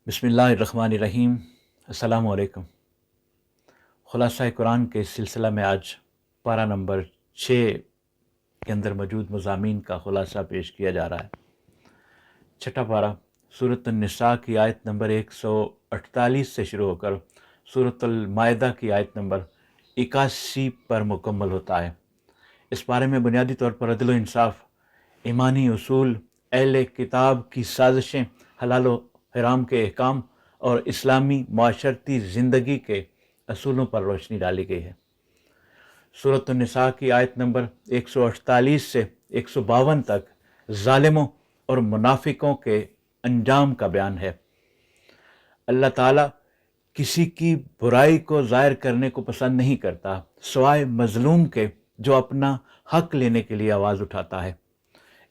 बिस्मिल्लाहिर्रहमानिर्रहीम। अस्सलामु अलैकुम। खुलासा कुरान के सिलसिला में आज पारा नंबर 6 के अंदर मौजूद मज़ामीन का खुलासा पेश किया जा रहा है। छठा पारा सूरत निसा की आयत नंबर 148 से शुरू होकर सूरत मायदा की आयत नंबर 81 पर मुकम्मल होता है। इस बारे में बुनियादी तौर पर अदल व इंसाफ, ईमानी उसूल, अहले किताब की साजिशें, हलाल व हराम के अहकाम और इस्लामी माशरती ज़िंदगी के असूलों पर रोशनी डाली गई है। सूरत निसा की आयत नंबर 148 से 152 तक ज़ालिमों और मुनाफिकों के अंजाम का बयान है। अल्लाह ताला किसी की बुराई को ज़ाहिर करने को पसंद नहीं करता सिवाय मज़लूम के जो अपना हक लेने के लिए आवाज़ उठाता है।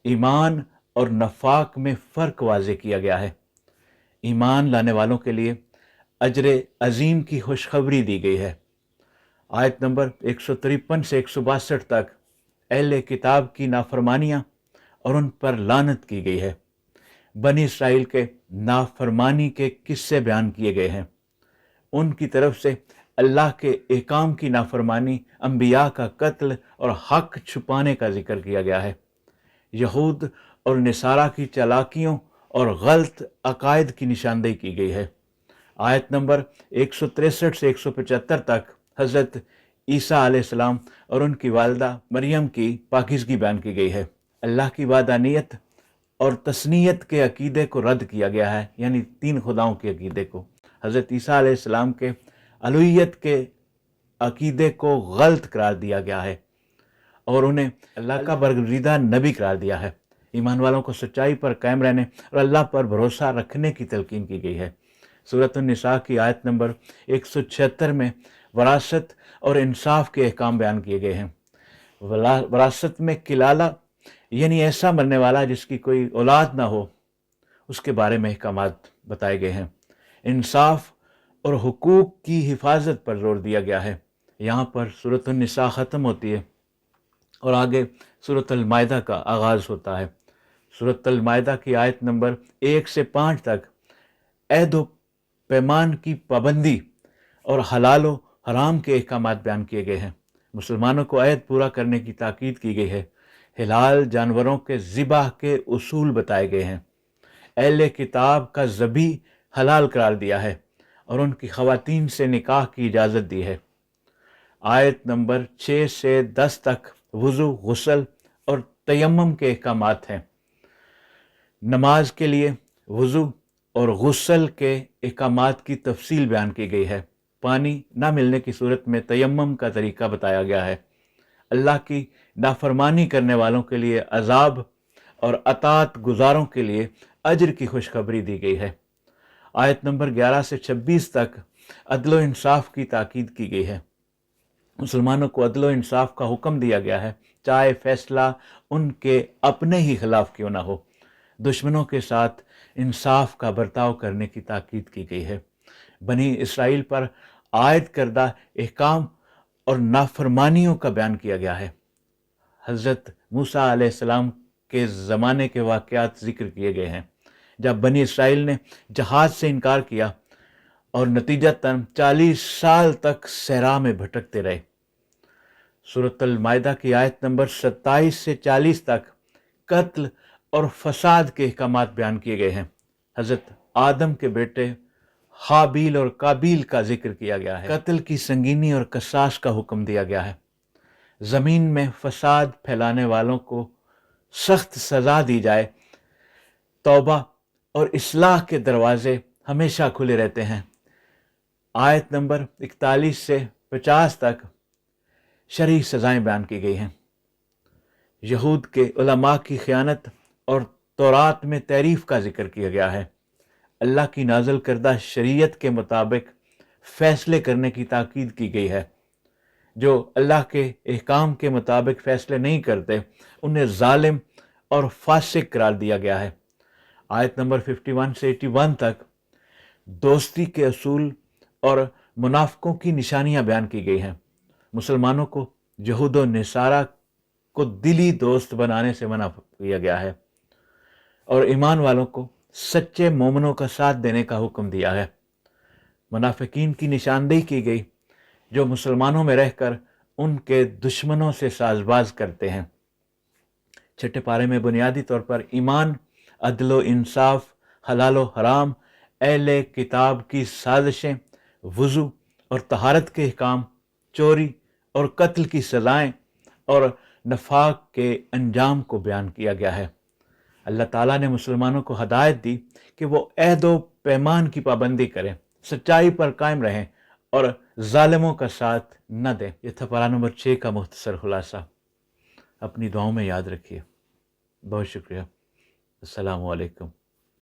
ईमान और नफाक में फ़र्क वाज़े किया गया है। ईमान लाने वालों के लिए अजर अजीम की खुशखबरी दी गई है। आयत नंबर 153 से 162 तक अहले किताब की नाफरमानियाँ और उन पर लानत की गई है। बनी इसराइल के नाफरमानी के किस्से बयान किए गए हैं। उनकी तरफ से अल्लाह के एहकाम की नाफरमानी, अंबिया का कत्ल और हक छुपाने का जिक्र किया गया है। यहूद और नसारा की चालाकियों और गलत अकायद की निशानदेही की गई है। आयत नंबर 163 से 175 तक हज़रत ईसा अलैहिस्सलाम और उनकी वालिदा मरियम की पाकीज़गी बयान की गई है। अल्लाह की वाहदानियत और तस्नीयत के अकीदे को रद्द किया गया है, यानी तीन खुदाओं के अकीदे को। हज़रत ईसा अलैहिस्सलाम के अलूहियत के अकीदे को गलत करार दिया गया है और उन्हें अल्लाह का बरगज़ीदा नबी करार दिया है। ईमान वालों को सच्चाई पर कायम रहने और अल्लाह पर भरोसा रखने की तलकीन की गई है। सूरत निसा की आयत नंबर 176 में वरासत और इंसाफ के अहकाम बयान किए गए हैं। वरासत में किलाला यानी ऐसा मरने वाला जिसकी कोई औलाद ना हो, उसके बारे में अहकामात बताए गए हैं। इंसाफ और हुकूक की हिफाजत पर जोर दिया गया है। यहाँ पर सूरत निसा ख़त्म होती है और आगे सूरत मायदा का आगाज़ होता है। सूरत मायदा की आयत नंबर 1 से 5 तक अहद व पैमान की पाबंदी और हलाल व हराम के अहकामात बयान किए गए हैं। मुसलमानों को अहद पूरा करने की ताकीद की गई है। हिलाल जानवरों के ज़िबाह के उसूल बताए गए हैं। अहले किताब का ज़बी हलाल करार दिया है और उनकी ख़वातीन से निकाह की इजाज़त दी है। आयत नंबर 6 से 10 तक वज़ू, गुस्ल और तयम्मुम के अहकामात हैं। नमाज के लिए वज़ू और गुस्ल के अहकामात की तफसील बयान की गई है। पानी ना मिलने की सूरत में तयम्मुम का तरीका बताया गया है। अल्लाह की नाफरमानी करने वालों के लिए अजाब और अतात गुजारों के लिए अजर की खुशखबरी दी गई है। आयत नंबर 11 से 26 तक अदल व इंसाफ की ताकीद की गई है। मुसलमानों को अदल व इंसाफ का हुक्म दिया गया है, चाहे फैसला उनके अपने ही खिलाफ क्यों ना हो। दुश्मनों के साथ इंसाफ का बर्ताव करने की ताकीद की गई है। बनी इसराइल पर आयद करदा अहकाम और नाफरमानियों का बयान किया गया है। हज़रत मूसा अलैहिस्सलाम के ज़माने के वाक़यात ज़िक्र किए गए हैं, जब बनी इसराइल ने जहाज से इनकार किया और नतीजतन 40 साल तक सहरा में भटकते रहे। सूरत मायदा की आयत नंबर 27 से 40 तक कत्ल और फसाद के अहकामात बयान किए गए हैं। हज़रत आदम के बेटे हाबील और काबील का जिक्र किया गया है। कत्ल की संगीनी और कसास का हुक्म दिया गया है। ज़मीन में फसाद फैलाने वालों को सख्त सज़ा दी जाए। तौबा और इस्लाह के दरवाज़े हमेशा खुले रहते हैं। आयत नंबर 41 से 50 तक शरई सज़ाएँ बयान की गई हैं। यहूद के उलमा की ख़यानत और तौरात में तहरीफ का जिक्र किया गया है। अल्लाह की नाज़िल करदा शरीयत के मुताबिक फ़ैसले करने की ताकीद की गई है। जो अल्लाह के अहकाम के मुताबिक फ़ैसले नहीं करते उन्हें ज़ालिम और फासिक करार दिया गया है। आयत नंबर 51 से 81 तक दोस्ती के असूल और मुनाफिकों की निशानियां बयान की गई हैं। मुसलमानों को यहूद और नसारा को दिली दोस्त बनाने से मना किया गया है और ईमान वालों को सच्चे मोमिनों का साथ देने का हुक्म दिया है। मुनाफिकीन की निशानदेही की गई जो मुसलमानों में रहकर उनके दुश्मनों से साजबाज करते हैं। छठे पारे में बुनियादी तौर पर ईमान, अदलो इंसाफ, हलालो हराम, अहले किताब की साजिशें, वज़ू और तहारत के अहकाम, चोरी और कत्ल की सज़ाएं और नफाक के अंजाम को बयान किया गया है। अल्लाह ताला ने मुसलमानों को हदायत दी कि वो अहद व पैमान की पाबंदी करें, सच्चाई पर कायम रहें और जालिमों का साथ न दें। यह था पारा नंबर 6 का मुख्तसर खुलासा। अपनी दुआओं में याद रखिए। बहुत शुक्रिया। अस्सलामु अलैकुम।